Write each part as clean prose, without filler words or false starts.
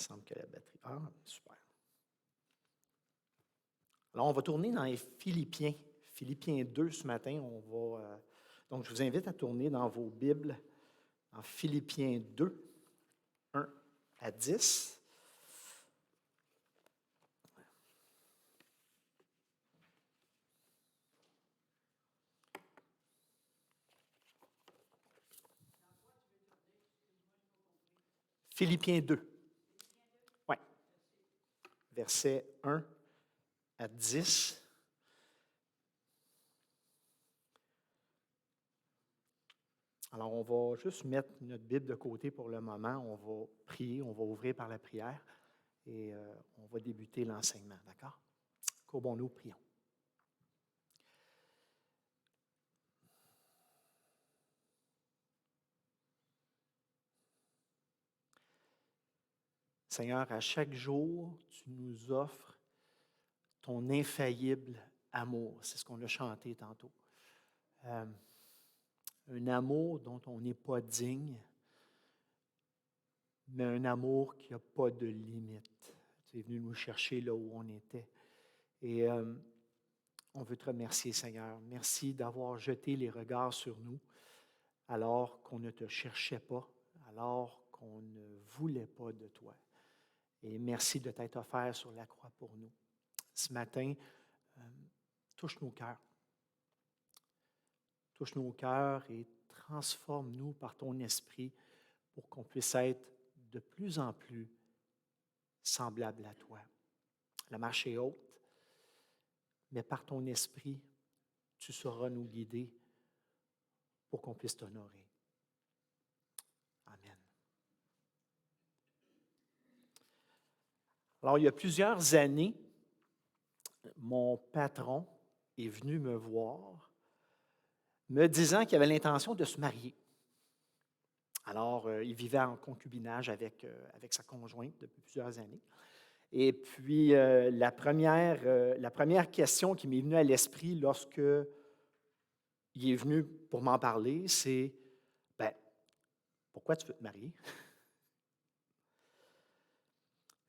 Il semble que la batterie. Ah, super. Alors, on va tourner dans les Philippiens. Philippiens 2 ce matin. Donc, je vous invite à tourner dans vos Bibles en Philippiens 2, 1 à 10. Philippiens 2. Oui. Versets 1 à 10. Alors, on va juste mettre notre Bible de côté pour le moment. On va prier, on va ouvrir par la prière et on va débuter l'enseignement, d'accord? Courbons-nous, prions. Seigneur, à chaque jour, tu nous offres ton infaillible amour. C'est ce qu'on a chanté tantôt. Un amour dont on n'est pas digne, mais un amour qui n'a pas de limite. Tu es venu nous chercher là où on était. Et on veut te remercier, Seigneur. Merci d'avoir jeté les regards sur nous alors qu'on ne te cherchait pas, alors qu'on ne voulait pas de toi. Et merci de t'être offert sur la croix pour nous. Ce matin, touche nos cœurs. Touche nos cœurs et transforme-nous par ton esprit pour qu'on puisse être de plus en plus semblable à toi. La marche est haute, mais par ton esprit, tu sauras nous guider pour qu'on puisse t'honorer. Amen. Alors, il y a plusieurs années, mon patron est venu me voir, me disant qu'il avait l'intention de se marier. Alors, il vivait en concubinage avec sa conjointe depuis plusieurs années. Et puis, la première question qui m'est venue à l'esprit lorsque il est venu pour m'en parler, c'est « Ben, pourquoi tu veux te marier? »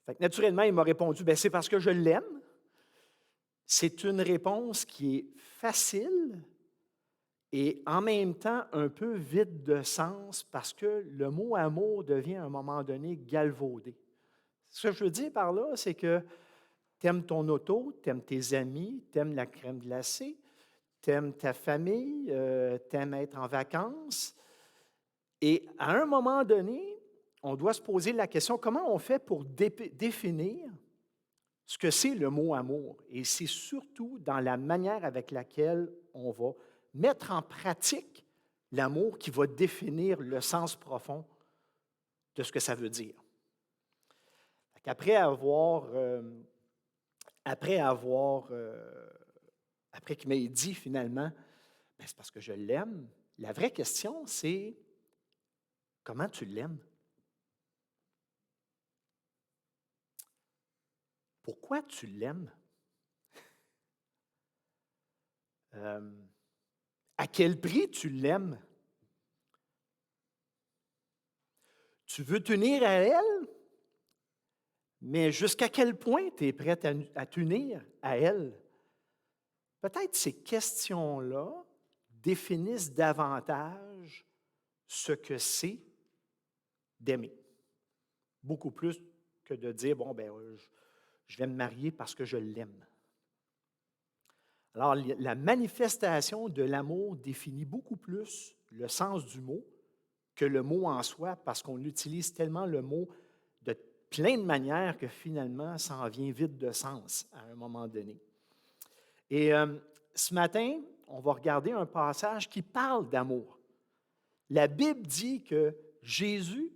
Fait que naturellement, il m'a répondu « Ben, c'est parce que je l'aime. » C'est une réponse qui est facile et en même temps un peu vide de sens parce que le mot amour devient à un moment donné galvaudé. Ce que je veux dire par là, c'est que tu aimes ton auto, tu aimes tes amis, tu aimes la crème glacée, tu aimes ta famille, tu aimes être en vacances. Et à un moment donné, on doit se poser la question, comment on fait pour définir ce que c'est le mot amour? Et c'est surtout dans la manière avec laquelle on va mettre en pratique l'amour qui va définir le sens profond de ce que ça veut dire. Après qu'il m'ait dit finalement, ben, c'est parce que je l'aime, la vraie question, c'est comment tu l'aimes? Pourquoi tu l'aimes? À quel prix tu l'aimes? Tu veux t'unir à elle, mais jusqu'à quel point tu es prêt à t'unir à elle? Peut-être ces questions-là définissent davantage ce que c'est d'aimer. Beaucoup plus que de dire, bon, ben, je vais me marier parce que je l'aime. Alors, la manifestation de l'amour définit beaucoup plus le sens du mot que le mot en soi, parce qu'on utilise tellement le mot de plein de manières que finalement, ça en vient vide de sens à un moment donné. Et ce matin, on va regarder un passage qui parle d'amour. La Bible dit que Jésus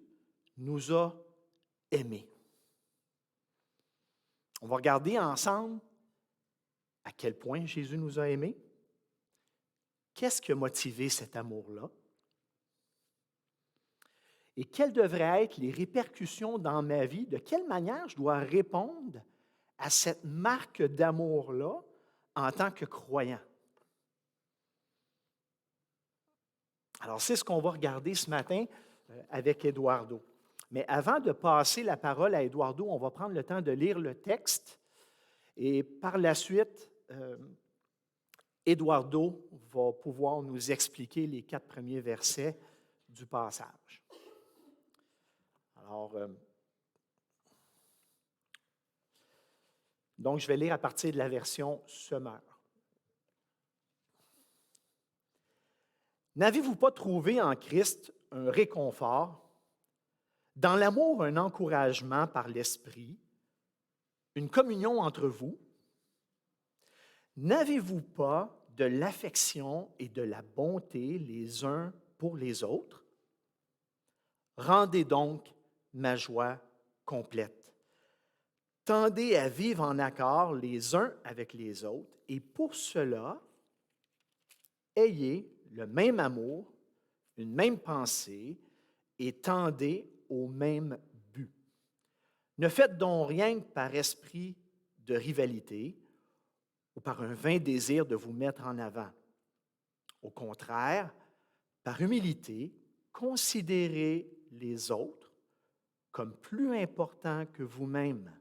nous a aimés. On va regarder ensemble à quel point Jésus nous a aimés. Qu'est-ce qui a motivé cet amour-là? Et quelles devraient être les répercussions dans ma vie? De quelle manière je dois répondre à cette marque d'amour-là en tant que croyant? Alors, c'est ce qu'on va regarder ce matin avec Eduardo. Mais avant de passer la parole à Eduardo, on va prendre le temps de lire le texte et par la suite, Eduardo va pouvoir nous expliquer les 4 premiers versets du passage. Alors, donc, je vais lire à partir de la version Semeur. N'avez-vous pas trouvé en Christ un réconfort, dans l'amour un encouragement par l'Esprit, une communion entre vous? N'avez-vous pas de l'affection et de la bonté les uns pour les autres? Rendez donc ma joie complète. Tendez à vivre en accord les uns avec les autres, et pour cela, ayez le même amour, une même pensée, et tendez au même but. Ne faites donc rien par esprit de rivalité ou par un vain désir de vous mettre en avant. Au contraire, par humilité, considérez les autres comme plus importants que vous-même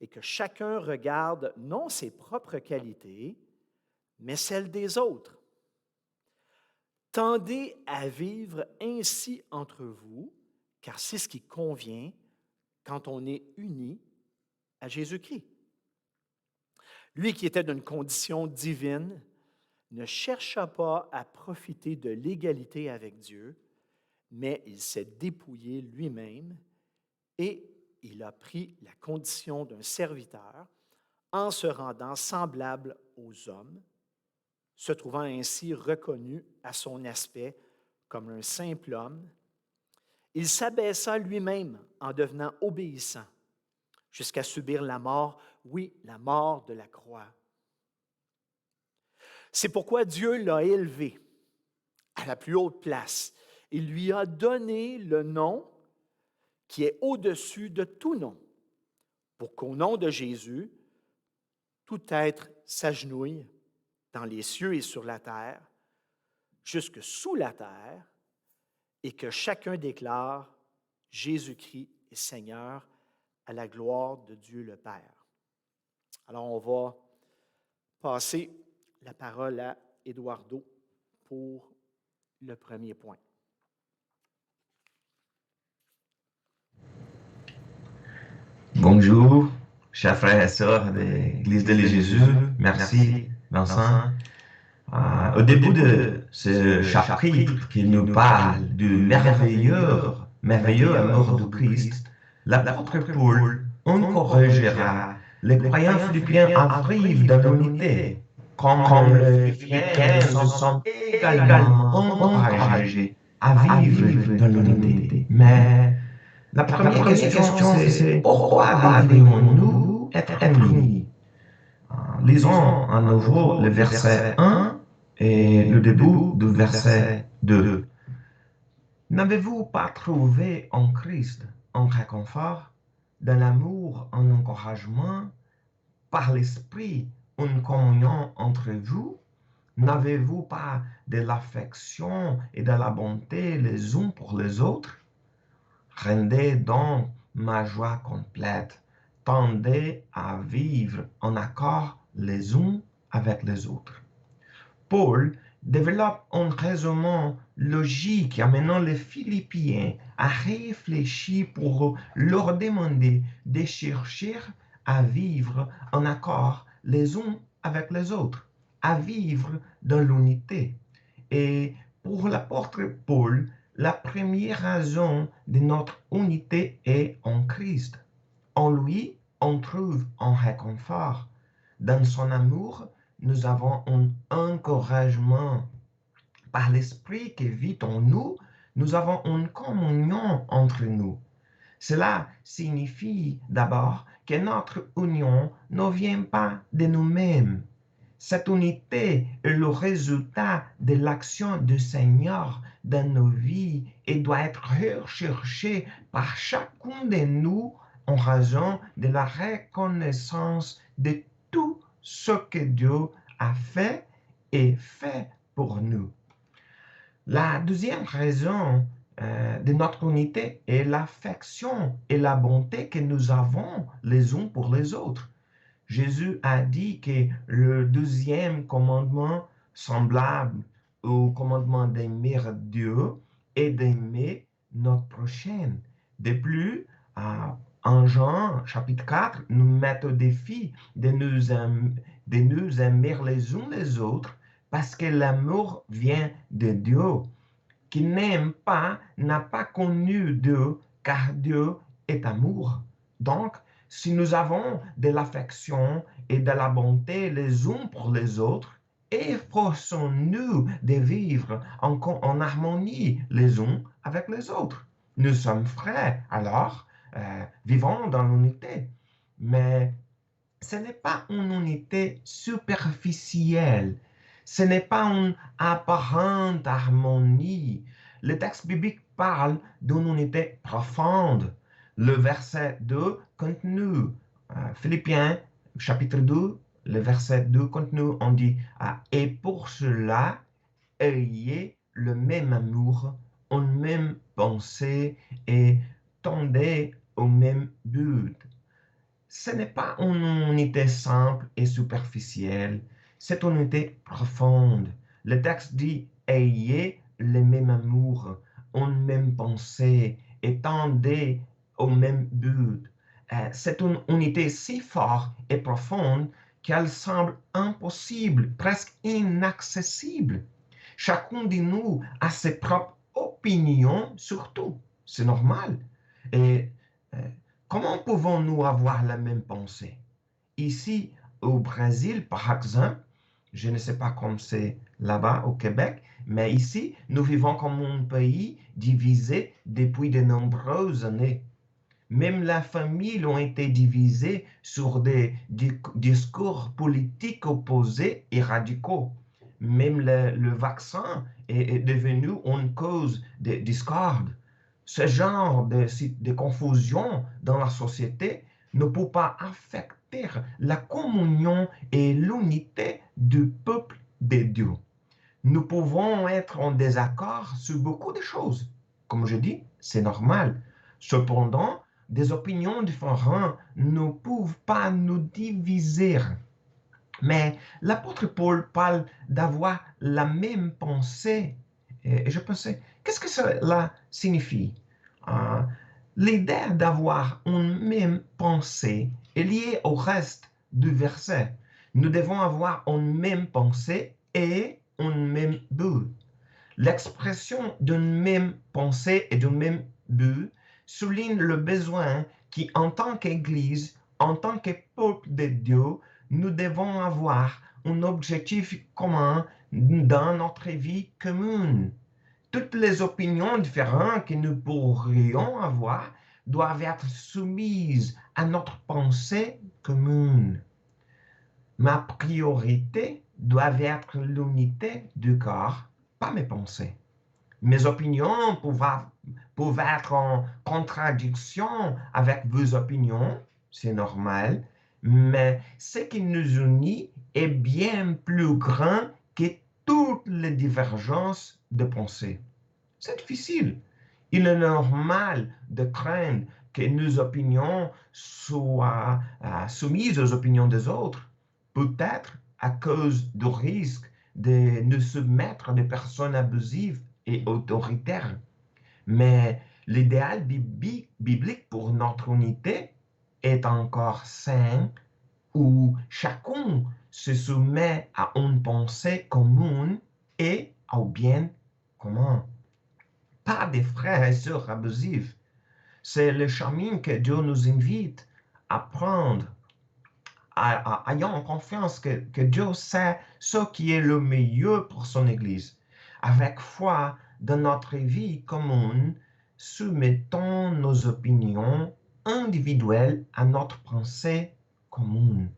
et que chacun regarde non ses propres qualités, mais celles des autres. Tendez à vivre ainsi entre vous, car c'est ce qui convient quand on est unis à Jésus-Christ. Lui qui était d'une condition divine ne chercha pas à profiter de l'égalité avec Dieu, mais il s'est dépouillé lui-même et il a pris la condition d'un serviteur en se rendant semblable aux hommes, se trouvant ainsi reconnu à son aspect comme un simple homme. Il s'abaissa lui-même en devenant obéissant jusqu'à subir la mort, oui, la mort de la croix. C'est pourquoi Dieu l'a élevé à la plus haute place. Il lui a donné le nom qui est au-dessus de tout nom, pour qu'au nom de Jésus, tout être s'agenouille dans les cieux et sur la terre, jusque sous la terre, et que chacun déclare Jésus-Christ est Seigneur à la gloire de Dieu le Père. Alors, on va passer la parole à Eduardo pour le premier point. Bonjour, chers frères et sœurs de l'Église de Jésus. Merci, Vincent. Au début de ce chapitre qui nous parle du merveilleux amour du Christ, l'apôtre Paul encouragera les croyants philippiens à vivre dans l'unité, comme les Philippiens se sont également encouragés à vivre dans l'unité. Mais la première question, c'est pourquoi devrions-nous être unis? Lisons à nouveau le verset 1 et le début du verset 2. N'avez-vous pas trouvé en Christ un réconfort, de l'amour, un encouragement, par l'Esprit, une communion entre vous? N'avez-vous pas de l'affection et de la bonté les uns pour les autres? Rendez donc ma joie complète. Tendez à vivre en accord les uns avec les autres. Paul développe un raisonnement logique amenant les Philippiens à réfléchir pour leur demander de chercher à vivre en accord les uns avec les autres, à vivre dans l'unité. Et pour l'apôtre Paul, la première raison de notre unité est en Christ. En lui, on trouve un réconfort. Dans son amour, nous avons un encouragement. Par l'Esprit qui vit en nous, nous avons une communion entre nous. Cela signifie d'abord que notre union ne vient pas de nous-mêmes. Cette unité est le résultat de l'action du Seigneur dans nos vies et doit être recherchée par chacun de nous en raison de la reconnaissance de tout ce que Dieu a fait et fait pour nous. La deuxième raison de notre unité est l'affection et la bonté que nous avons les uns pour les autres. Jésus a dit que le deuxième commandement semblable au commandement d'aimer Dieu et d'aimer notre prochain. De plus, en Jean chapitre 4, nous met au défi de nous aimer les uns les autres parce que l'amour vient de Dieu. Qui n'aime pas n'a pas connu Dieu, car Dieu est amour. Donc, si nous avons de l'affection et de la bonté les uns pour les autres, efforçons-nous de vivre en harmonie les uns avec les autres. Nous sommes frères, alors vivons dans l'unité. Mais ce n'est pas une unité superficielle. Ce n'est pas une apparente harmonie. Le texte biblique parle d'une unité profonde. Le verset 2 continue. Philippiens chapitre 2, le verset 2 continue, on dit et pour cela, ayez le même amour, une même pensée et tendez au même but. Ce n'est pas une unité simple et superficielle, c'est une unité profonde. Le texte dit ayez le même amour, une même pensée et tendez au même but. C'est une unité si forte et profonde qu'elle semble impossible, presque inaccessible. Chacun de nous a ses propres opinions sur tout. C'est normal. Et comment pouvons-nous avoir la même pensée? Ici, au Brésil, par exemple, je ne sais pas comment c'est là-bas au Québec, mais ici, nous vivons comme un pays divisé depuis de nombreuses années. Même la famille a été divisée sur des discours politiques opposés et radicaux. Même le vaccin est devenu une cause de discorde. Ce genre de confusion dans la société ne peut pas affecter la communion et l'unité du peuple de Dieu. Nous pouvons être en désaccord sur beaucoup de choses. Comme je dis, c'est normal. Cependant, des opinions différentes ne peuvent pas nous diviser. Mais l'apôtre Paul parle d'avoir la même pensée. Et je pensais, qu'est-ce que cela signifie? L'idée d'avoir une même pensée est liée au reste du verset. Nous devons avoir une même pensée et un même but. L'expression d'une même pensée et d'un même but souligne le besoin qu'en tant qu'Église, en tant que peuple de Dieu, nous devons avoir un objectif commun dans notre vie commune. Toutes les opinions différentes que nous pourrions avoir doivent être soumises à notre pensée commune. Ma priorité doit être l'unité du corps, pas mes pensées. Mes opinions peuvent être en contradiction avec vos opinions, c'est normal, mais ce qui nous unit est bien plus grand que toutes les divergences de pensée. C'est difficile. Il est normal de craindre que nos opinions soient soumises aux opinions des autres, peut-être à cause du risque de nous soumettre à des personnes abusives et autoritaires. Mais l'idéal biblique pour notre unité est encore sain, où chacun se soumet à une pensée commune et au bien commun. Pas des frères et sœurs abusifs. C'est le chemin que Dieu nous invite à prendre, ayant confiance que Dieu sait ce qui est le meilleur pour son Église. Avec foi dans notre vie commune, soumettons nos opinions individuelles à notre pensée commune.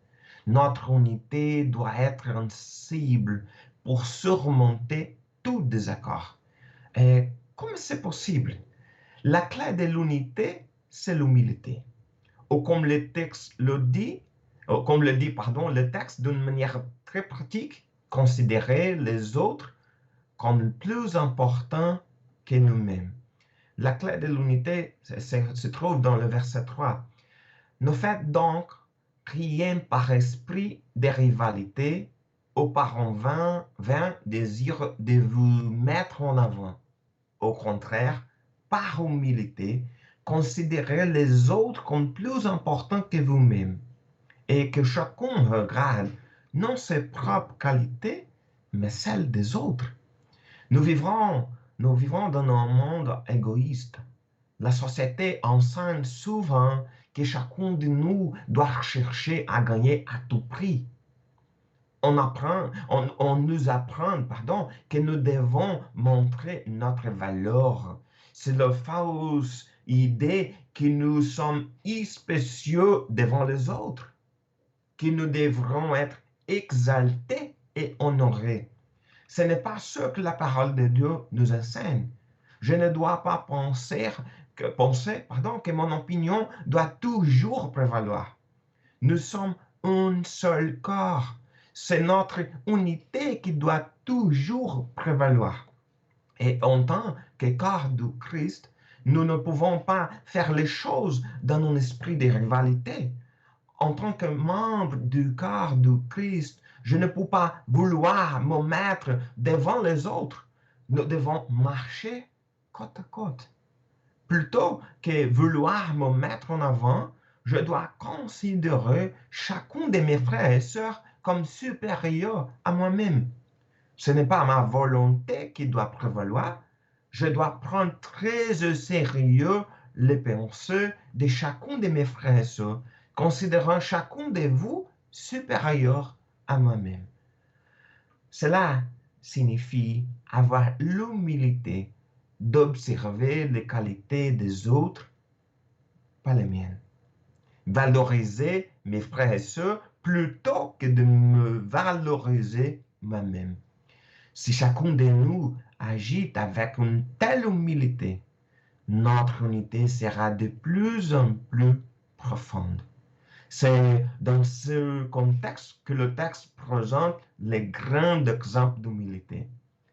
Notre unité doit être une cible pour surmonter tout désaccord. Et comment c'est possible? La clé de l'unité, c'est l'humilité. Ou comme le texte le dit, le texte d'une manière très pratique, considérer les autres comme plus importants que nous-mêmes. La clé de l'unité se trouve dans le verset 3. Ne faites donc rien par esprit de rivalité ou par un vain désir de vous mettre en avant. Au contraire, par humilité, considérez les autres comme plus importants que vous-même et que chacun regarde non ses propres qualités, mais celles des autres. Nous vivons dans un monde égoïste. La société enseigne souvent que chacun de nous doit chercher à gagner à tout prix. On nous apprend, que nous devons montrer notre valeur. C'est la fausse idée que nous sommes spéciaux devant les autres, que nous devrons être exaltés et honorés. Ce n'est pas ce que la parole de Dieu nous enseigne. Je ne dois pas penser que mon opinion doit toujours prévaloir. Nous sommes un seul corps. C'est notre unité qui doit toujours prévaloir. Et en tant que corps du Christ, nous ne pouvons pas faire les choses dans un esprit de rivalité. En tant que membre du corps du Christ, je ne peux pas vouloir me mettre devant les autres. Nous devons marcher côte à côte. Plutôt que vouloir me mettre en avant, je dois considérer chacun de mes frères et sœurs comme supérieur à moi-même. Ce n'est pas ma volonté qui doit prévaloir. Je dois prendre très au sérieux les pensées de chacun de mes frères et sœurs, considérant chacun de vous supérieur à moi-même. Cela signifie avoir l'humilité d'observer les qualités des autres, pas les miennes. Valoriser mes frères et sœurs plutôt que de me valoriser moi-même. Si chacun de nous agit avec une telle humilité, notre unité sera de plus en plus profonde. C'est dans ce contexte que le texte présente les grands exemples d'humilité.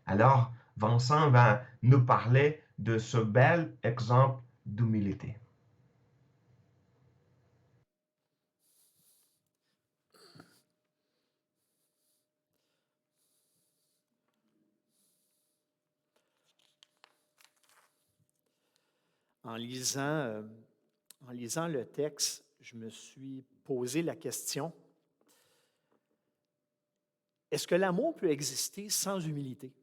Alors, Vincent va nous parler de ce bel exemple d'humilité. En lisant le texte, je me suis posé la question, est-ce que l'amour peut exister sans humilité?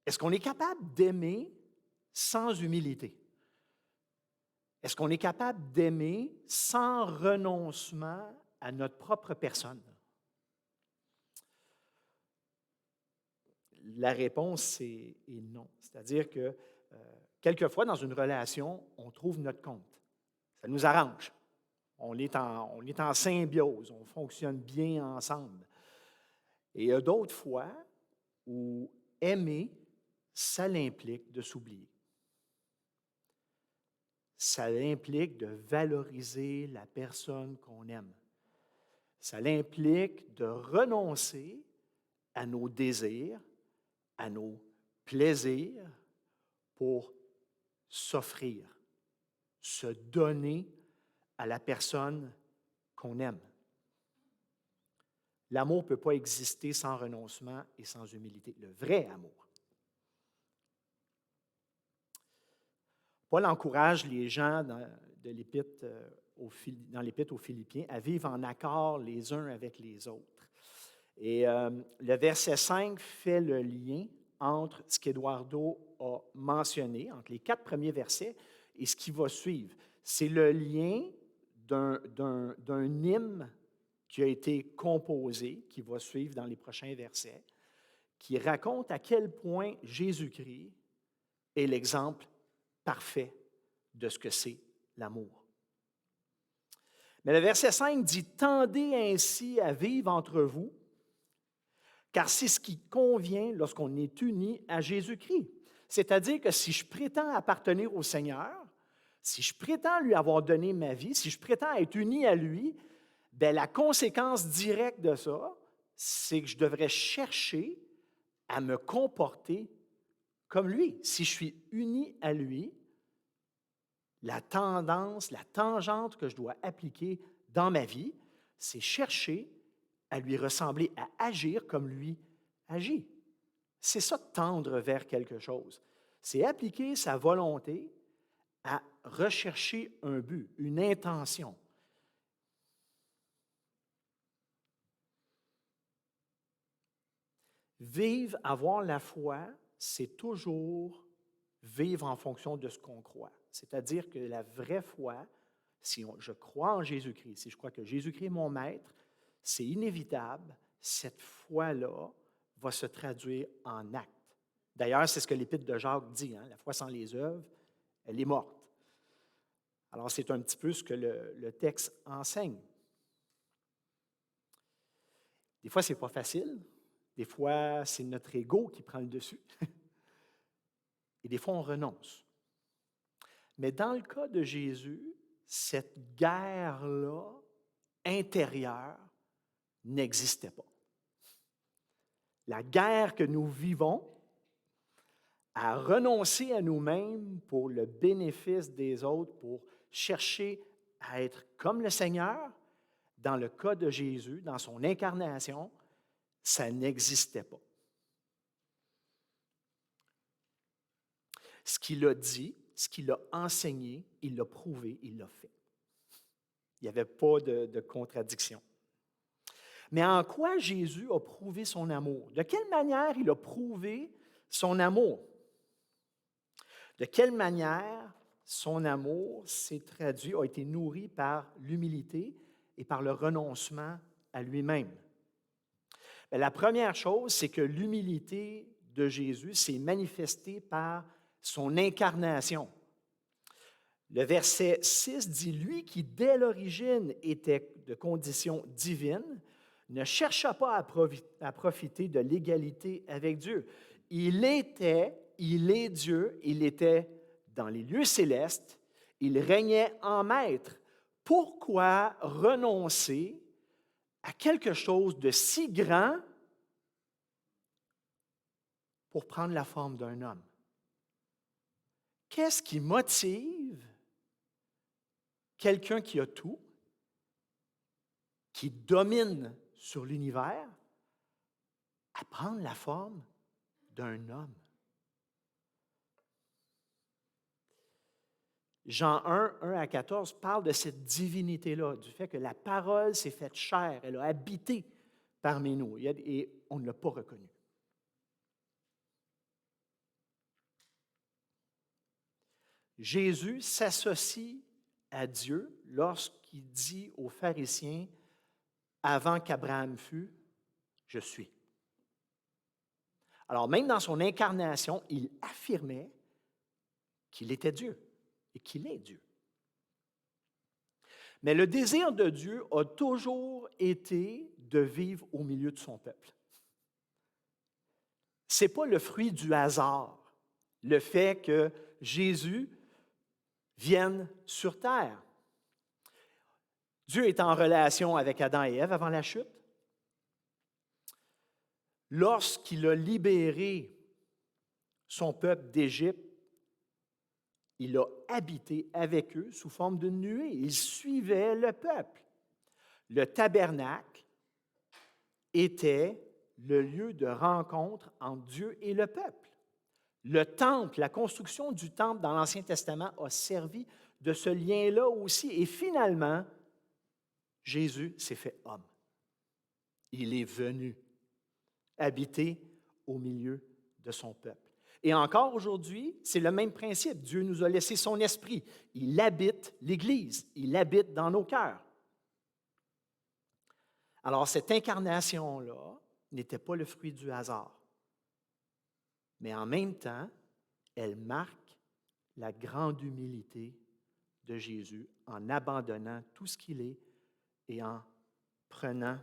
Est-ce qu'on est capable d'aimer sans humilité? Est-ce qu'on est capable d'aimer sans renoncement à notre propre personne? La réponse est non. C'est-à-dire que quelquefois, dans une relation, on trouve notre compte. Ça nous arrange. On est en symbiose, on fonctionne bien ensemble. Et il y a d'autres fois où aimer, ça l'implique de s'oublier. Ça implique de valoriser la personne qu'on aime. Ça implique de renoncer à nos désirs, à nos plaisirs pour s'offrir, se donner à la personne qu'on aime. L'amour ne peut pas exister sans renoncement et sans humilité, le vrai amour. Paul encourage les gens dans l'Épître aux Philippiens à vivre en accord les uns avec les autres. Et le verset 5 fait le lien entre ce qu'Eduardo a mentionné, entre les 4 premiers versets, et ce qui va suivre. C'est le lien d'un hymne qui a été composé, qui va suivre dans les prochains versets, qui raconte à quel point Jésus-Christ est l'exemple parfait de ce que c'est l'amour. Mais le verset 5 dit « Tendez ainsi à vivre entre vous, car c'est ce qui convient lorsqu'on est uni à Jésus-Christ. » C'est-à-dire que si je prétends appartenir au Seigneur, si je prétends lui avoir donné ma vie, si je prétends être uni à lui, bien, la conséquence directe de ça, c'est que je devrais chercher à me comporter comme lui. Si je suis uni à lui, la tendance, la tangente que je dois appliquer dans ma vie, c'est chercher à lui ressembler, à agir comme lui agit. C'est ça, tendre vers quelque chose. C'est appliquer sa volonté à rechercher un but, une intention. Vivre, avoir la foi, c'est toujours vivre en fonction de ce qu'on croit. C'est-à-dire que la vraie foi, je crois en Jésus-Christ, si je crois que Jésus-Christ est mon maître, c'est inévitable, cette foi-là va se traduire en acte. D'ailleurs, c'est ce que l'Épître de Jacques dit, hein, la foi sans les œuvres, elle est morte. Alors, c'est un petit peu ce que le texte enseigne. Des fois, ce n'est pas facile. Des fois, c'est notre ego qui prend le dessus. Et des fois, on renonce. Mais dans le cas de Jésus, cette guerre-là, intérieure, n'existait pas. La guerre que nous vivons, à renoncer à nous-mêmes pour le bénéfice des autres, pour chercher à être comme le Seigneur, dans le cas de Jésus, dans son incarnation, ça n'existait pas. Ce qu'il a dit, ce qu'il a enseigné, il l'a prouvé, il l'a fait. Il n'y avait pas de contradiction. Mais en quoi Jésus a prouvé son amour? De quelle manière il a prouvé son amour? De quelle manière son amour s'est traduit, a été nourri par l'humilité et par le renoncement à lui-même? Bien, la première chose, c'est que l'humilité de Jésus s'est manifestée par son incarnation. Le verset 6 dit, « Lui qui, dès l'origine, était de condition divine, ne chercha pas à profiter de l'égalité avec Dieu. Il est Dieu, il était dans les lieux célestes, il régnait en maître. Pourquoi renoncer à quelque chose de si grand pour prendre la forme d'un homme? Qu'est-ce qui motive quelqu'un qui a tout, qui domine sur l'univers, à prendre la forme d'un homme? Jean 1:1-14 parle de cette divinité-là, du fait que la parole s'est faite chair, elle a habité parmi nous et on ne l'a pas reconnue. Jésus s'associe à Dieu lorsqu'il dit aux pharisiens, « Avant qu'Abraham fût, je suis. » Alors même dans son incarnation, il affirmait qu'il était Dieu et qu'il est Dieu. Mais le désir de Dieu a toujours été de vivre au milieu de son peuple. Ce n'est pas le fruit du hasard, le fait que Jésus vienne sur terre. Dieu est en relation avec Adam et Ève avant la chute. Lorsqu'il a libéré son peuple d'Égypte, il a habité avec eux sous forme d'une nuée. Il suivait le peuple. Le tabernacle était le lieu de rencontre entre Dieu et le peuple. Le temple, la construction du temple dans l'Ancien Testament a servi de ce lien-là aussi. Et finalement, Jésus s'est fait homme. Il est venu habiter au milieu de son peuple. Et encore aujourd'hui, c'est le même principe. Dieu nous a laissé son esprit. Il habite l'Église. Il habite dans nos cœurs. Alors, cette incarnation-là n'était pas le fruit du hasard. Mais en même temps, elle marque la grande humilité de Jésus en abandonnant tout ce qu'il est et en prenant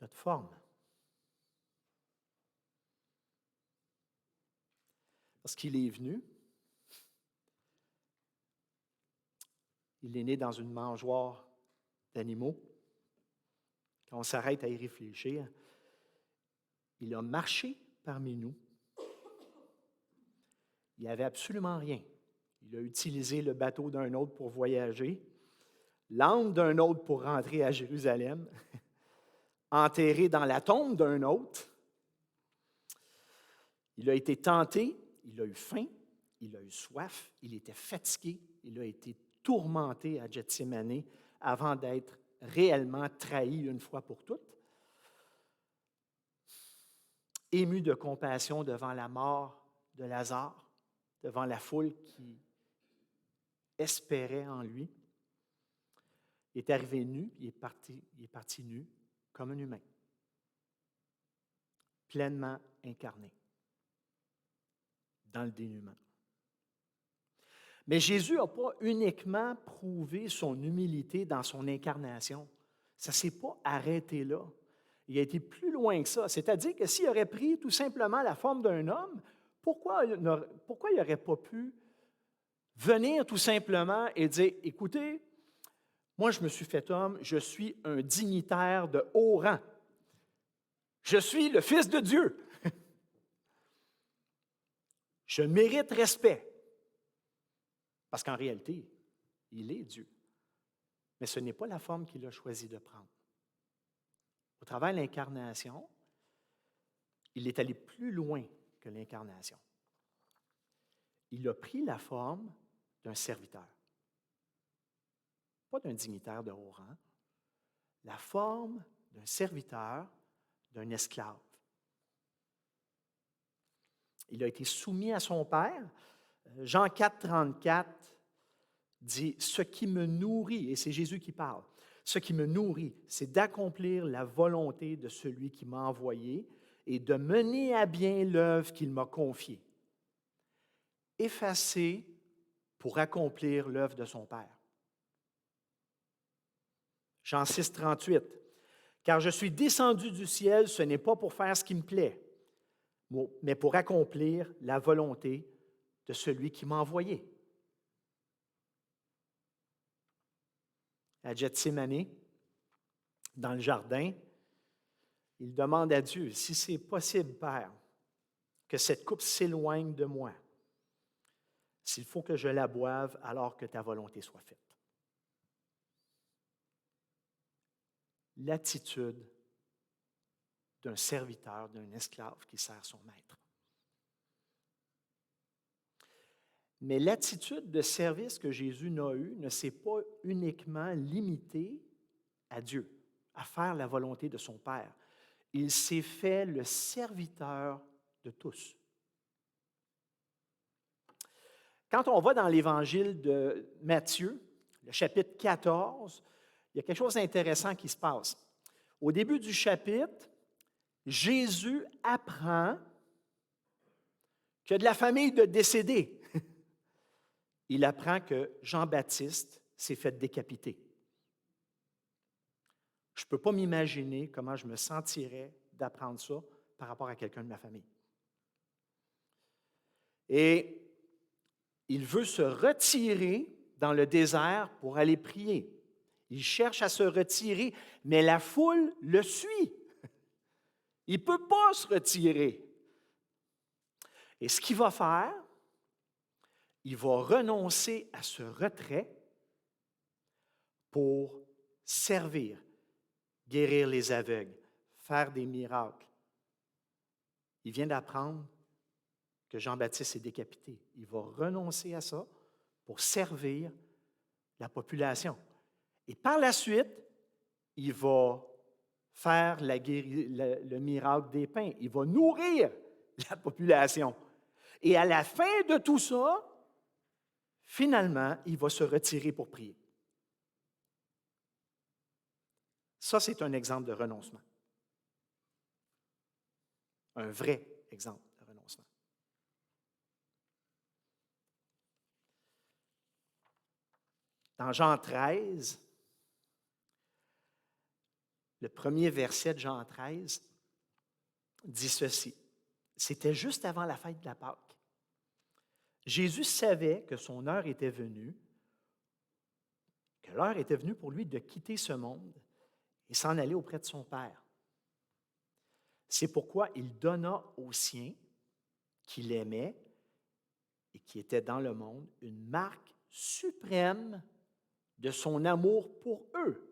notre forme. Parce qu'il est venu, il est né dans une mangeoire d'animaux. Quand on s'arrête à y réfléchir, il a marché parmi nous, Il n'avait absolument rien. Il a utilisé le bateau d'un autre pour voyager, l'âne d'un autre pour rentrer à Jérusalem, enterré dans la tombe d'un autre. Il a été tenté, il a eu faim, il a eu soif, il était fatigué, il a été tourmenté à Gethsémani avant d'être réellement trahi une fois pour toutes. Ému de compassion devant la mort de Lazare, devant la foule qui espérait en lui, il est arrivé nu, il est parti nu comme un humain, pleinement incarné dans le dénuement. Mais Jésus n'a pas uniquement prouvé son humilité dans son incarnation. Ça ne s'est pas arrêté là. Il a été plus loin que ça. C'est-à-dire que s'il aurait pris tout simplement la forme d'un homme, pourquoi il n'aurait pas pu venir tout simplement et dire, écoutez, moi je me suis fait homme, je suis un dignitaire de haut rang. Je suis le Fils de Dieu. Je mérite respect. Parce qu'en réalité, il est Dieu. Mais ce n'est pas la forme qu'il a choisi de prendre. Au travers de l'incarnation, il est allé plus loin que l'incarnation. Il a pris la forme d'un serviteur, pas d'un dignitaire de haut rang, la forme d'un serviteur, d'un esclave. Il a été soumis à son Père. Jean 4, 34 dit « Ce qui me nourrit », et c'est Jésus qui parle, « ce qui me nourrit, c'est d'accomplir la volonté de celui qui m'a envoyé et de mener à bien l'œuvre qu'il m'a confiée. Effacé pour accomplir l'œuvre de son Père. » Jean 6, 38 « Car je suis descendu du ciel, ce n'est pas pour faire ce qui me plaît, mais pour accomplir la volonté de celui qui m'a envoyé. » À Gethsémani, dans le jardin, il demande à Dieu, « Si c'est possible, Père, que cette coupe s'éloigne de moi, s'il faut que je la boive alors que ta volonté soit faite. » L'attitude d'un serviteur, d'un esclave qui sert son maître. Mais l'attitude de service que Jésus a eue ne s'est pas uniquement limitée à Dieu, à faire la volonté de son Père. Il s'est fait le serviteur de tous. Quand on va dans l'Évangile de Matthieu, le chapitre 14, il y a quelque chose d'intéressant qui se passe. Au début du chapitre, Jésus apprend qu'il y a de la famille de décédés. Il apprend que Jean-Baptiste s'est fait décapiter. Je ne peux pas m'imaginer comment je me sentirais d'apprendre ça par rapport à quelqu'un de ma famille. Et il veut se retirer dans le désert pour aller prier. Il cherche à se retirer, mais la foule le suit. Il ne peut pas se retirer. Et ce qu'il va faire, il va renoncer à ce retrait pour servir, guérir les aveugles, faire des miracles. Il vient d'apprendre que Jean-Baptiste est décapité. Il va renoncer à ça pour servir la population. Et par la suite, il va faire le miracle des pains. Il va nourrir la population. Et à la fin de tout ça, finalement, il va se retirer pour prier. Ça, c'est un exemple de renoncement. Un vrai exemple de renoncement. Dans Jean 13, le premier verset de Jean 13 dit ceci. C'était juste avant la fête de la Pâque. Jésus savait que son heure était venue, que l'heure était venue pour lui de quitter ce monde et s'en aller auprès de son Père. C'est pourquoi il donna aux siens qu'il aimait et qui était dans le monde une marque suprême de son amour pour eux.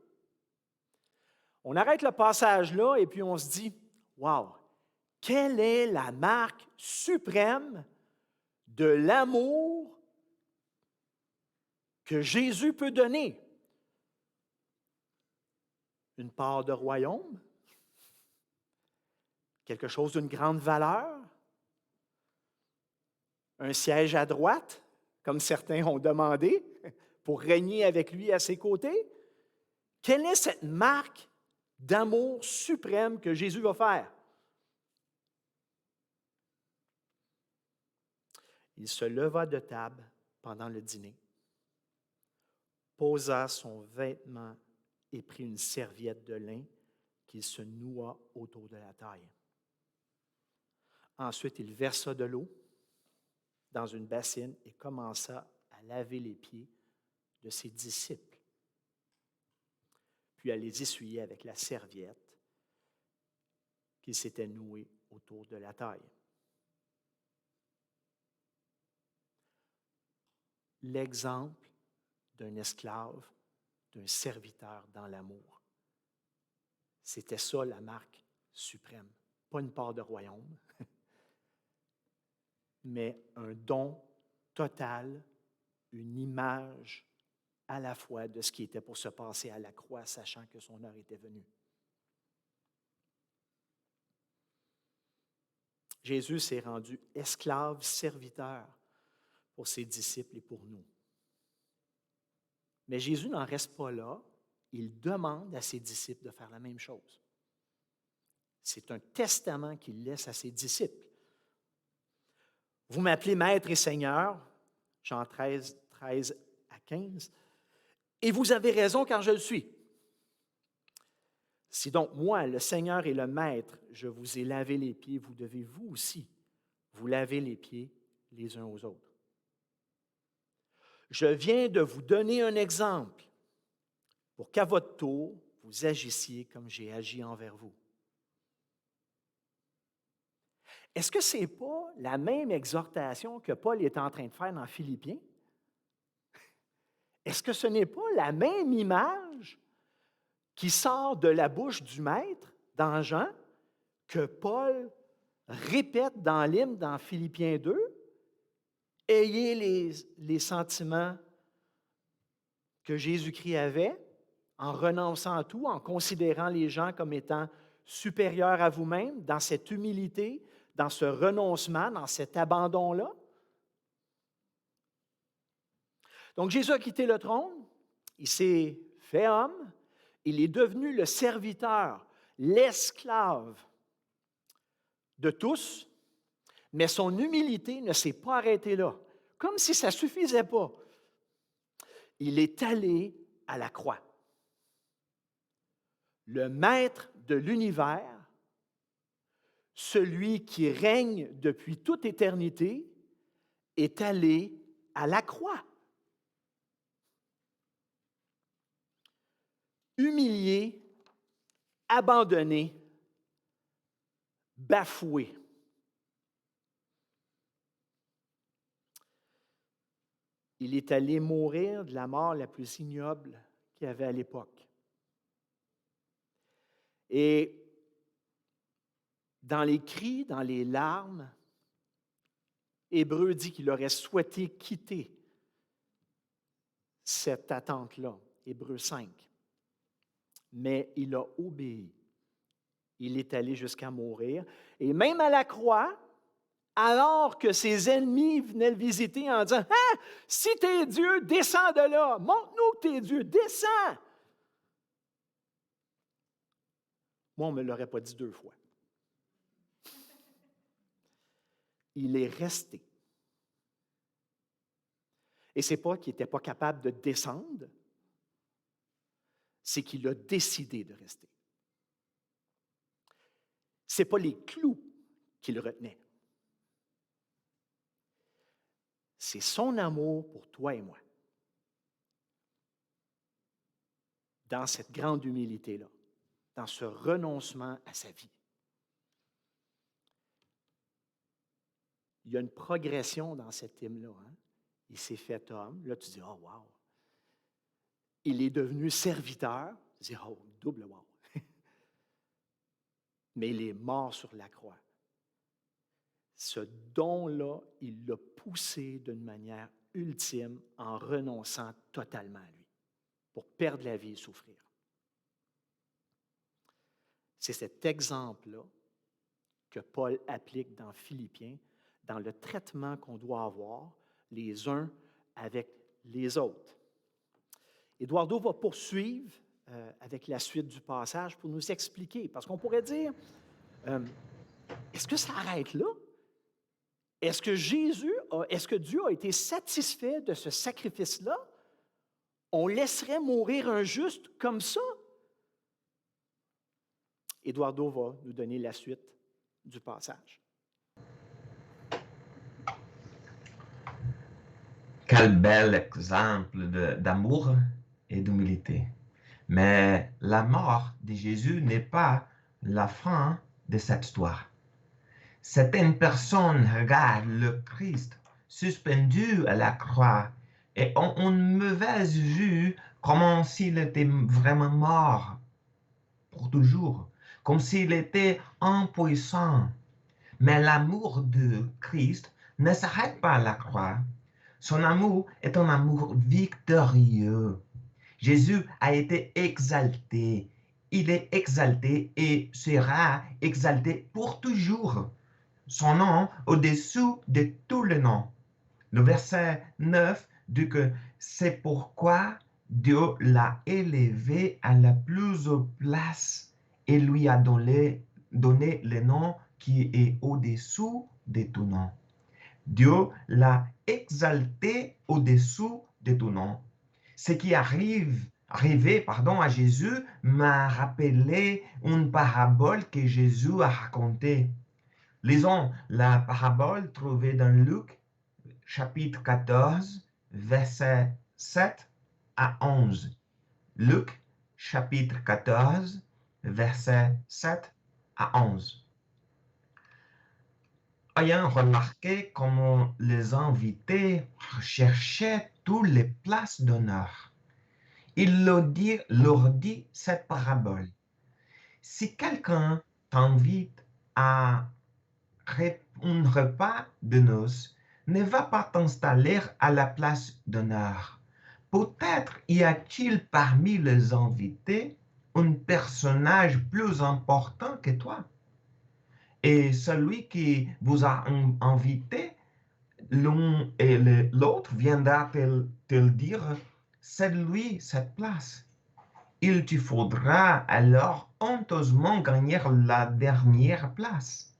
On arrête le passage là et puis on se dit, wow, quelle est la marque suprême de l'amour que Jésus peut donner? Une part de royaume? Quelque chose d'une grande valeur? Un siège à droite, comme certains ont demandé, pour régner avec lui à ses côtés? Quelle est cette marque d'amour suprême que Jésus va faire? Il se leva de table pendant le dîner, posa son vêtement et prit une serviette de lin qu'il se noua autour de la taille. Ensuite, il versa de l'eau dans une bassine et commença à laver les pieds de ses disciples, puis à les essuyer avec la serviette qu'il s'était nouée autour de la taille. L'exemple d'un esclave, d'un serviteur dans l'amour. C'était ça la marque suprême. Pas une part de royaume, mais un don total, une image à la fois de ce qui était pour se passer à la croix, sachant que son heure était venue. Jésus s'est rendu esclave, serviteur pour ses disciples et pour nous. Mais Jésus n'en reste pas là. Il demande à ses disciples de faire la même chose. C'est un testament qu'il laisse à ses disciples. Vous m'appelez Maître et Seigneur, Jean 13, 13 à 15, et vous avez raison car je le suis. Si donc moi, le Seigneur et le Maître, je vous ai lavé les pieds, vous devez vous aussi vous laver les pieds les uns aux autres. Je viens de vous donner un exemple pour qu'à votre tour, vous agissiez comme j'ai agi envers vous. Est-ce que ce n'est pas la même exhortation que Paul est en train de faire dans Philippiens? Est-ce que ce n'est pas la même image qui sort de la bouche du Maître dans Jean que Paul répète dans l'hymne dans Philippiens 2? Ayez les sentiments que Jésus-Christ avait en renonçant à tout, en considérant les gens comme étant supérieurs à vous-même, dans cette humilité, dans ce renoncement, dans cet abandon-là. Donc Jésus a quitté le trône, il s'est fait homme, il est devenu le serviteur, l'esclave de tous, mais son humilité ne s'est pas arrêtée là, comme si ça ne suffisait pas. Il est allé à la croix. Le maître de l'univers, celui qui règne depuis toute éternité, est allé à la croix. Humilié, abandonné, bafoué. Il est allé mourir de la mort la plus ignoble qu'il y avait à l'époque. Et dans les cris, dans les larmes, Hébreu dit qu'il aurait souhaité quitter cette attente-là, Hébreu 5. Mais il a obéi. Il est allé jusqu'à mourir. Et même à la croix, alors que ses ennemis venaient le visiter en disant « Ah, si tu es Dieu, descends de là. Montre-nous que tu es Dieu, descends. » Moi, on ne me l'aurait pas dit 2 fois. Il est resté. Et ce n'est pas qu'il n'était pas capable de descendre, c'est qu'il a décidé de rester. Ce n'est pas les clous qui le retenaient. C'est son amour pour toi et moi. Dans cette grande humilité-là, dans ce renoncement à sa vie. il y a une progression dans cet hymne-là. Hein? Il s'est fait homme. Là, tu dis, oh, wow. Il est devenu serviteur. Tu dis, oh, double wow. Mais il est mort sur la croix. Ce don-là, il l'a poussé d'une manière ultime en renonçant totalement à lui pour perdre la vie et souffrir. C'est cet exemple-là que Paul applique dans Philippiens, dans le traitement qu'on doit avoir les uns avec les autres. Eduardo va poursuivre avec la suite du passage pour nous expliquer, parce qu'on pourrait dire, est-ce que ça arrête là? Est-ce que Dieu a été satisfait de ce sacrifice-là? On laisserait mourir un juste comme ça? Eduardo va nous donner la suite du passage. Quel bel exemple d'amour et d'humilité. Mais la mort de Jésus n'est pas la fin de cette histoire. Certaines personnes regardent le Christ suspendu à la croix et ont une mauvaise vue comme s'il était vraiment mort pour toujours, comme s'il était impuissant. Mais l'amour de Christ ne s'arrête pas à la croix. Son amour est un amour victorieux. Jésus a été exalté. Il est exalté et sera exalté pour toujours. Son nom au-dessous de tous les noms. Le verset 9 dit que c'est pourquoi Dieu l'a élevé à la plus haute place et lui a donné le nom qui est au-dessous de tout nom. Dieu l'a exalté au-dessous de tout nom. Ce qui arrivé à Jésus m'a rappelé une parabole que Jésus a racontée. Lisons la parabole trouvée dans Luc, chapitre 14, versets 7 à 11. Luc, chapitre 14, versets 7 à 11. Ayant remarqué comment les invités recherchaient toutes les places d'honneur, il leur dit cette parabole. Si quelqu'un t'invite à un repas de noces, ne va pas t'installer à la place d'honneur. Peut-être y a-t-il parmi les invités un personnage plus important que toi. Et celui qui vous a invité, l'un et l'autre viendra te le dire, c'est lui cette place. Il te faudra alors honteusement gagner la dernière place.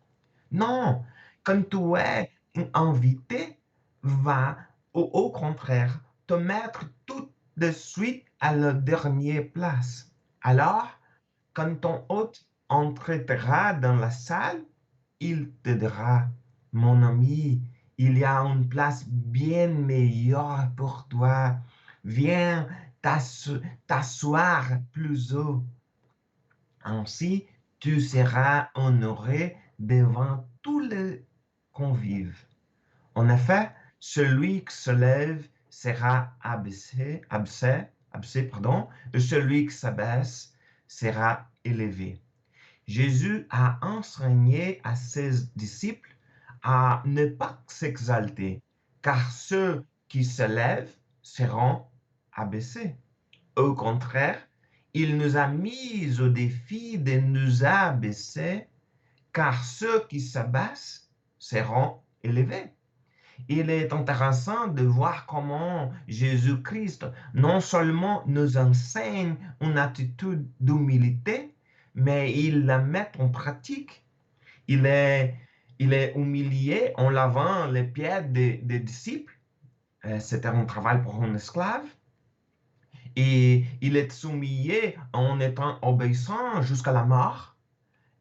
Non, quand tu es invité, va au contraire te mettre tout de suite à la dernière place. Alors, quand ton hôte entrera dans la salle, il te dira, mon ami, il y a une place bien meilleure pour toi. Viens t'asseoir plus haut. Ainsi, tu seras honoré devant tous les convives. En effet, celui qui se lève sera abaissé, et celui qui s'abaisse sera élevé. Jésus a enseigné à ses disciples à ne pas s'exalter, car ceux qui se lèvent seront abaissés. Au contraire, il nous a mis au défi de nous abaisser, car ceux qui s'abaissent seront élevés. Il est intéressant de voir comment Jésus-Christ non seulement nous enseigne une attitude d'humilité, mais il la met en pratique. Il est humilié en lavant les pieds des disciples. C'était un travail pour un esclave. Et il est soumis en étant obéissant jusqu'à la mort.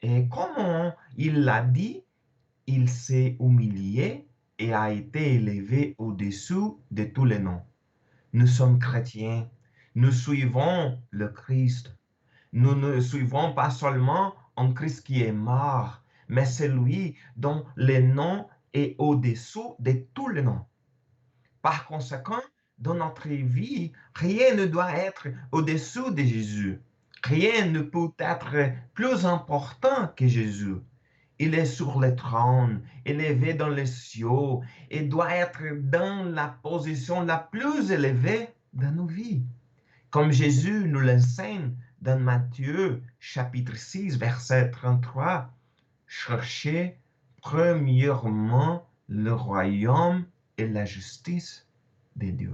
Et comme il l'a dit, il s'est humilié et a été élevé au-dessous de tous les noms. Nous sommes chrétiens. Nous suivons le Christ. Nous ne suivons pas seulement un Christ qui est mort, mais celui dont le nom est au-dessous de tous les noms. Par conséquent, dans notre vie, rien ne doit être au-dessous de Jésus. Rien ne peut être plus important que Jésus. Il est sur le trône, élevé dans les cieux, et doit être dans la position la plus élevée dans nos vies. Comme Jésus nous l'enseigne dans Matthieu chapitre 6, verset 33, cherchez premièrement le royaume et la justice de Dieu.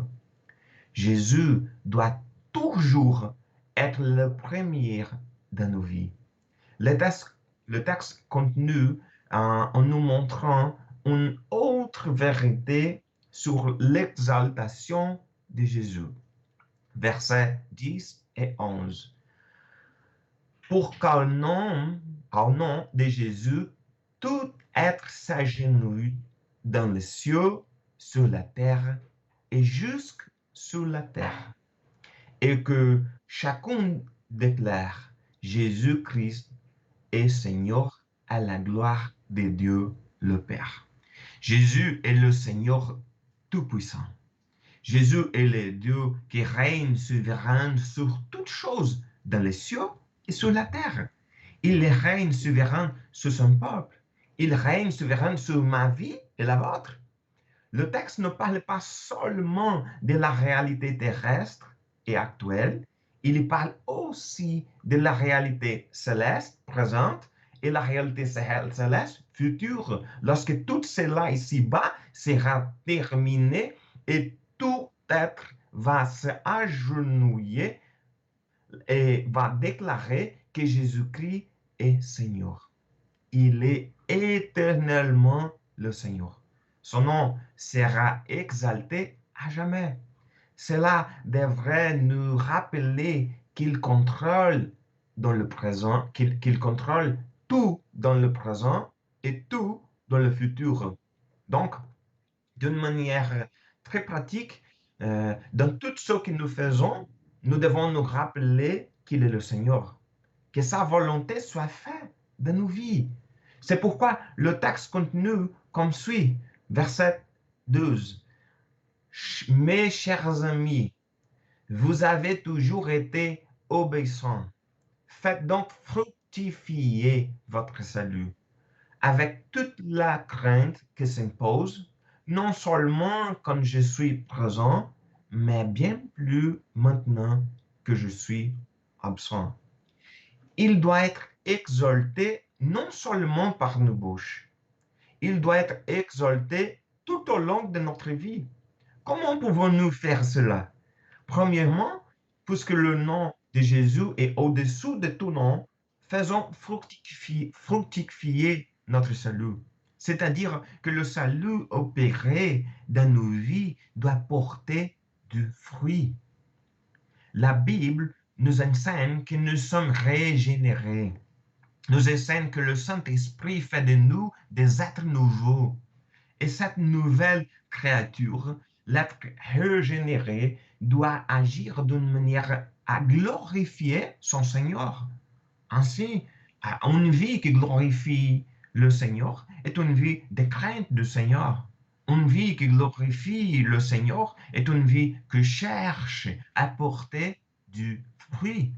Jésus doit toujours être le premier dans nos vies. Le texte continue en nous montrant une autre vérité sur l'exaltation de Jésus. Versets 10 et 11. Pour qu'au nom de Jésus, tout être s'agenouille dans les cieux, sur la terre et jusque sous la terre, et que chacun déclare Jésus-Christ est Seigneur à la gloire de Dieu le Père. Jésus est le Seigneur Tout-Puissant. Jésus est le Dieu qui règne souverain sur toutes choses dans les cieux et sur la terre. Il règne souverain sur son peuple. Il règne souverain sur ma vie et la vôtre. Le texte ne parle pas seulement de la réalité terrestre et actuelle, il parle aussi de la réalité céleste présente et la réalité céleste future, lorsque tout cela ici-bas sera terminé et tout être va se agenouiller et va déclarer que Jésus-Christ est Seigneur. Il est éternellement le Seigneur. Son nom sera exalté à jamais. Cela devrait nous rappeler qu'il contrôle dans le présent, qu'il contrôle tout dans le présent et tout dans le futur. Donc, d'une manière très pratique, dans tout ce que nous faisons, nous devons nous rappeler qu'il est le Seigneur, que sa volonté soit faite dans nos vies. C'est pourquoi le texte continue comme suit, verset 12. Mes chers amis, vous avez toujours été obéissants. Faites donc fructifier votre salut avec toute la crainte qui s'impose, non seulement quand je suis présent, mais bien plus maintenant que je suis absent. Il doit être exalté non seulement par nos bouches, il doit être exalté tout au long de notre vie. Comment pouvons-nous faire cela? Premièrement, puisque le nom de Jésus est au-dessous de tout nom, faisons fructifier notre salut. C'est-à-dire que le salut opéré dans nos vies doit porter du fruit. La Bible nous enseigne que nous sommes régénérés. Nous enseigne que le Saint-Esprit fait de nous des êtres nouveaux. Et cette nouvelle créature, l'être régénéré, doit agir d'une manière à glorifier son Seigneur. Ainsi, une vie qui glorifie le Seigneur est une vie de crainte du Seigneur. Une vie qui glorifie le Seigneur est une vie qui cherche à porter du fruit.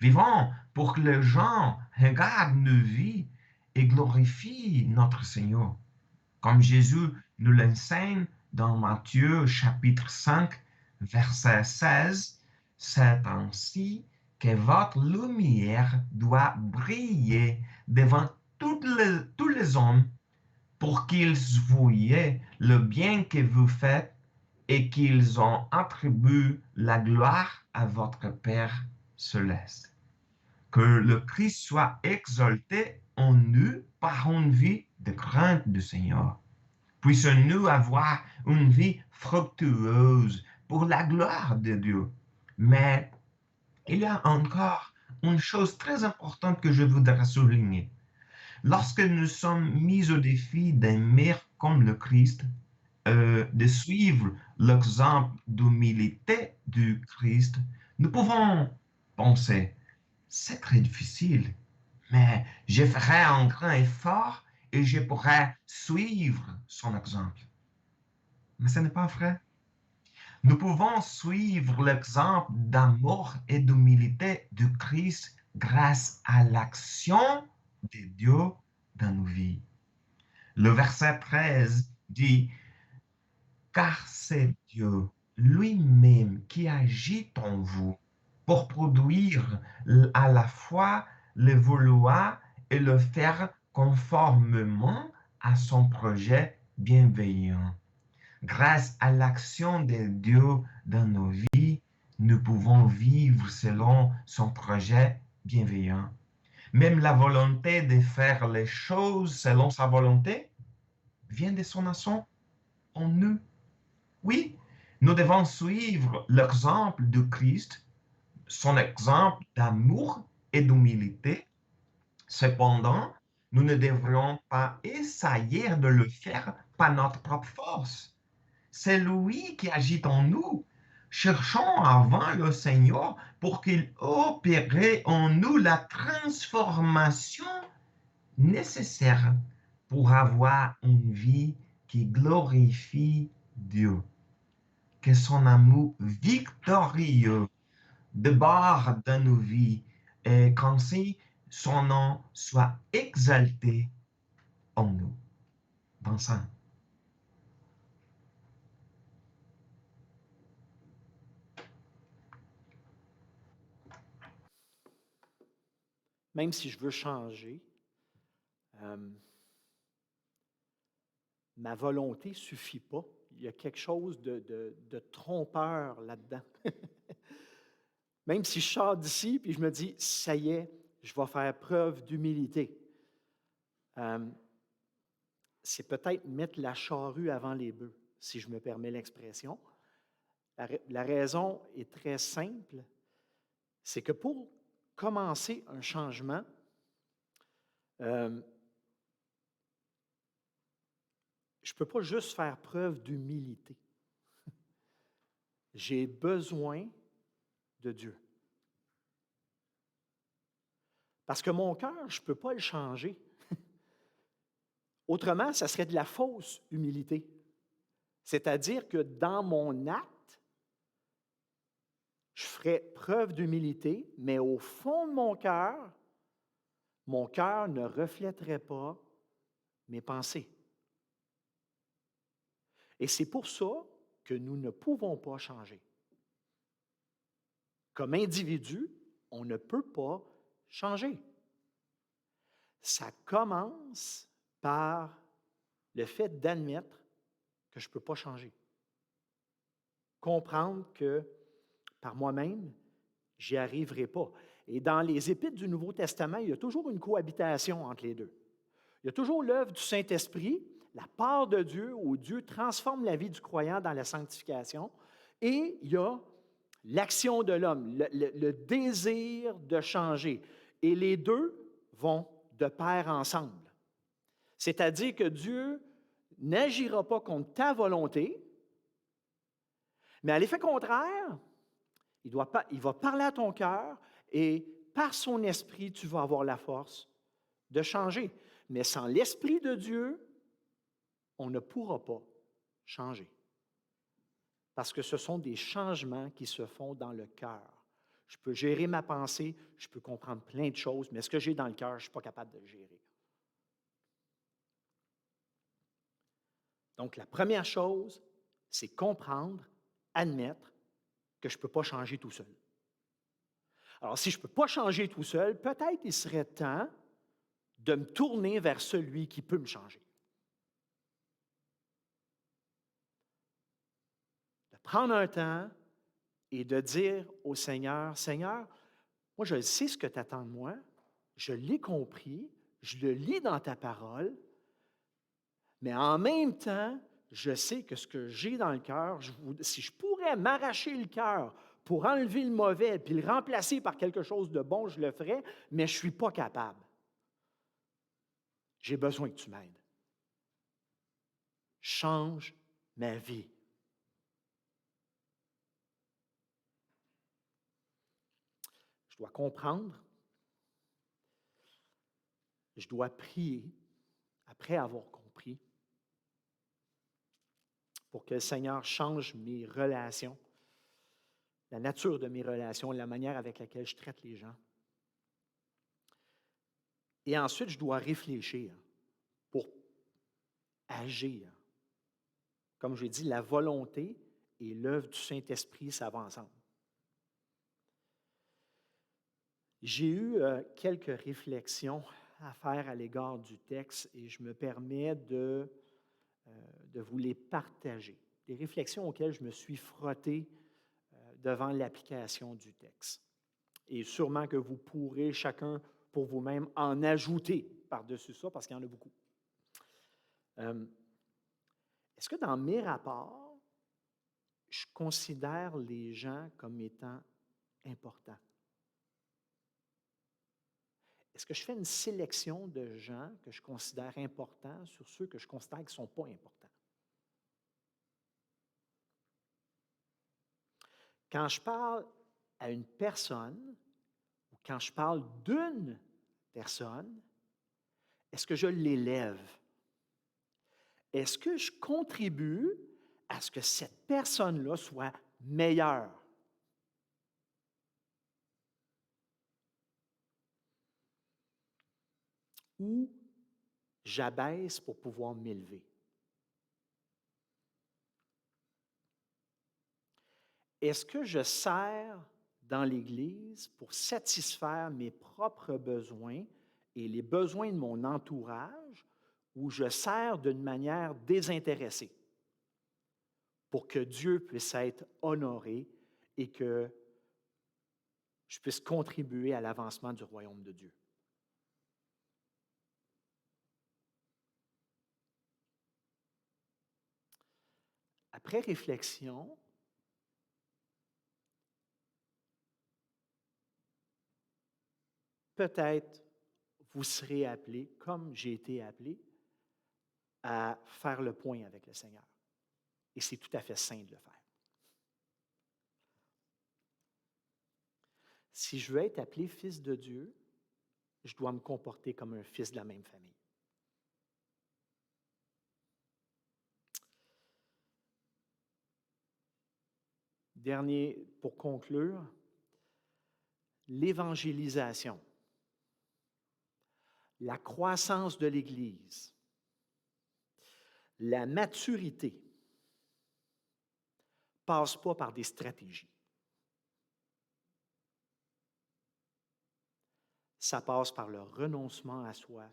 Vivons pour que les gens regardent nos vies et glorifient notre Seigneur. Comme Jésus nous l'enseigne dans Matthieu chapitre 5, verset 16, c'est ainsi que votre lumière doit briller devant tous les hommes pour qu'ils voient le bien que vous faites et qu'ils en attribuent la gloire à votre Père céleste. Que le Christ soit exalté en nous par une vie de crainte du Seigneur. Puissions-nous avoir une vie fructueuse pour la gloire de Dieu. Mais il y a encore une chose très importante que je voudrais souligner. Lorsque nous sommes mis au défi d'aimer comme le Christ, de suivre l'exemple d'humilité du Christ, nous pouvons penser, c'est très difficile, mais je ferai un grand effort et je pourrais suivre son exemple. Mais ce n'est pas vrai. Nous pouvons suivre l'exemple d'amour et d'humilité de Christ grâce à l'action de Dieu dans nos vies. Le verset 13 dit, car c'est Dieu lui-même qui agit en vous pour produire à la fois le vouloir et le faire conformément à son projet bienveillant. Grâce à l'action de Dieu dans nos vies, nous pouvons vivre selon son projet bienveillant. Même la volonté de faire les choses selon sa volonté vient de son action en nous. Oui, nous devons suivre l'exemple de Christ, son exemple d'amour et d'humilité. Cependant, nous ne devrions pas essayer de le faire par notre propre force. C'est lui qui agit en nous. Cherchons avant le Seigneur pour qu'il opère en nous la transformation nécessaire pour avoir une vie qui glorifie Dieu. Que son amour victorieux débarque dans nos vies et qu'ainsi son nom soit exalté en nous. Vincent. Même si je veux changer, euh, ma volonté ne suffit pas. Il y a quelque chose de trompeur là-dedans. Même si je sors d'ici puis je me dis, ça y est, je vais faire preuve d'humilité. C'est peut-être mettre la charrue avant les bœufs, si je me permets l'expression. La raison est très simple, c'est que pour commencer un changement, je ne peux pas juste faire preuve d'humilité. J'ai besoin de Dieu. Parce que mon cœur, je ne peux pas le changer. Autrement, ça serait de la fausse humilité. C'est-à-dire que dans mon acte, je ferais preuve d'humilité, mais au fond de mon cœur ne reflèterait pas mes pensées. Et c'est pour ça que nous ne pouvons pas changer. Comme individu, on ne peut pas changer. Ça commence par le fait d'admettre que je ne peux pas changer. Comprendre que par moi-même, j'y arriverai pas. Et dans les Épîtres du Nouveau Testament, il y a toujours une cohabitation entre les deux. Il y a toujours l'œuvre du Saint-Esprit, la part de Dieu où Dieu transforme la vie du croyant dans la sanctification, et il y a l'action de l'homme, le désir de changer. Et les deux vont de pair ensemble. C'est-à-dire que Dieu n'agira pas contre ta volonté, mais à l'effet contraire, il va parler à ton cœur et par son esprit, tu vas avoir la force de changer. Mais sans l'Esprit de Dieu, on ne pourra pas changer. Parce que ce sont des changements qui se font dans le cœur. Je peux gérer ma pensée, je peux comprendre plein de choses, mais ce que j'ai dans le cœur, je ne suis pas capable de le gérer. Donc, la première chose, c'est comprendre, admettre que je ne peux pas changer tout seul. Alors, si je ne peux pas changer tout seul, peut-être il serait temps de me tourner vers celui qui peut me changer. De prendre un temps et de dire au Seigneur, Seigneur, moi je sais ce que tu attends de moi, je l'ai compris, je le lis dans ta parole, mais en même temps, je sais que ce que j'ai dans le cœur, si je pourrais m'arracher le cœur pour enlever le mauvais puis le remplacer par quelque chose de bon, je le ferais, mais je ne suis pas capable. J'ai besoin que tu m'aides. Change ma vie. Je dois comprendre, je dois prier, après avoir compris, pour que le Seigneur change mes relations, la nature de mes relations, la manière avec laquelle je traite les gens. Et ensuite, je dois réfléchir pour agir. Comme j'ai dit, la volonté et l'œuvre du Saint-Esprit, ça va ensemble. J'ai eu quelques réflexions à faire à l'égard du texte et je me permets de vous les partager. Des réflexions auxquelles je me suis frotté devant l'application du texte. Et sûrement que vous pourrez chacun pour vous-même en ajouter par-dessus ça, parce qu'il y en a beaucoup. Est-ce que dans mes rapports, je considère les gens comme étant importants? Est-ce que je fais une sélection de gens que je considère importants sur ceux que je considère qui ne sont pas importants? Quand je parle à une personne ou quand je parle d'une personne, est-ce que je l'élève? Est-ce que je contribue à ce que cette personne-là soit meilleure? Ou j'abaisse pour pouvoir m'élever? Est-ce que je sers dans l'Église pour satisfaire mes propres besoins et les besoins de mon entourage, ou je sers d'une manière désintéressée pour que Dieu puisse être honoré et que je puisse contribuer à l'avancement du royaume de Dieu? Après réflexion, peut-être vous serez appelé, comme j'ai été appelé, à faire le point avec le Seigneur. Et c'est tout à fait sain de le faire. Si je veux être appelé fils de Dieu, je dois me comporter comme un fils de la même famille. Dernier, pour conclure, l'évangélisation, la croissance de l'Église, la maturité ne passe pas par des stratégies. Ça passe par le renoncement à soi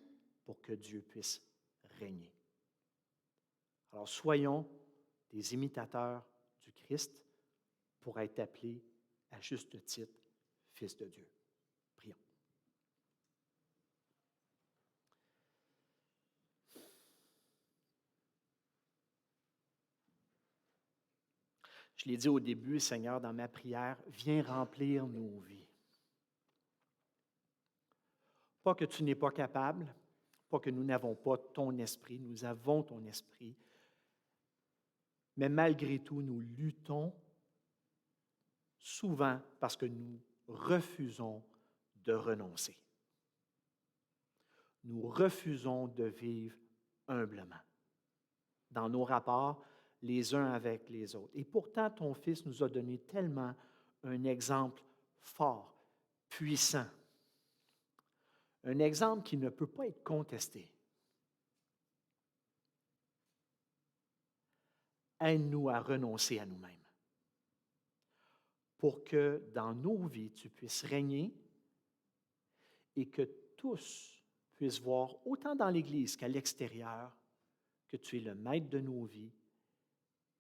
pour que Dieu puisse régner. Alors soyons des imitateurs du Christ pour être appelés à juste titre fils de Dieu. Prions. Je l'ai dit au début, Seigneur, dans ma prière, viens remplir nos vies. Pas que tu n'es pas capable, pas que nous n'avons pas ton esprit, nous avons ton esprit, mais malgré tout, nous luttons souvent parce que nous refusons de renoncer. Nous refusons de vivre humblement dans nos rapports les uns avec les autres. Et pourtant, ton Fils nous a donné tellement un exemple fort, puissant, un exemple qui ne peut pas être contesté. Aide-nous à renoncer à nous-mêmes pour que dans nos vies, tu puisses régner et que tous puissent voir, autant dans l'Église qu'à l'extérieur, que tu es le maître de nos vies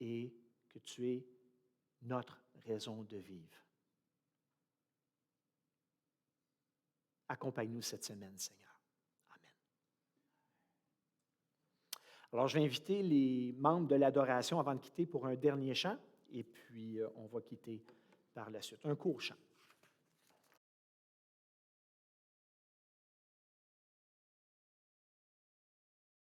et que tu es notre raison de vivre. Accompagne-nous cette semaine, Seigneur. Amen. Alors, je vais inviter les membres de l'adoration avant de quitter pour un dernier chant, et puis on va quitter par la suite. Un court chant.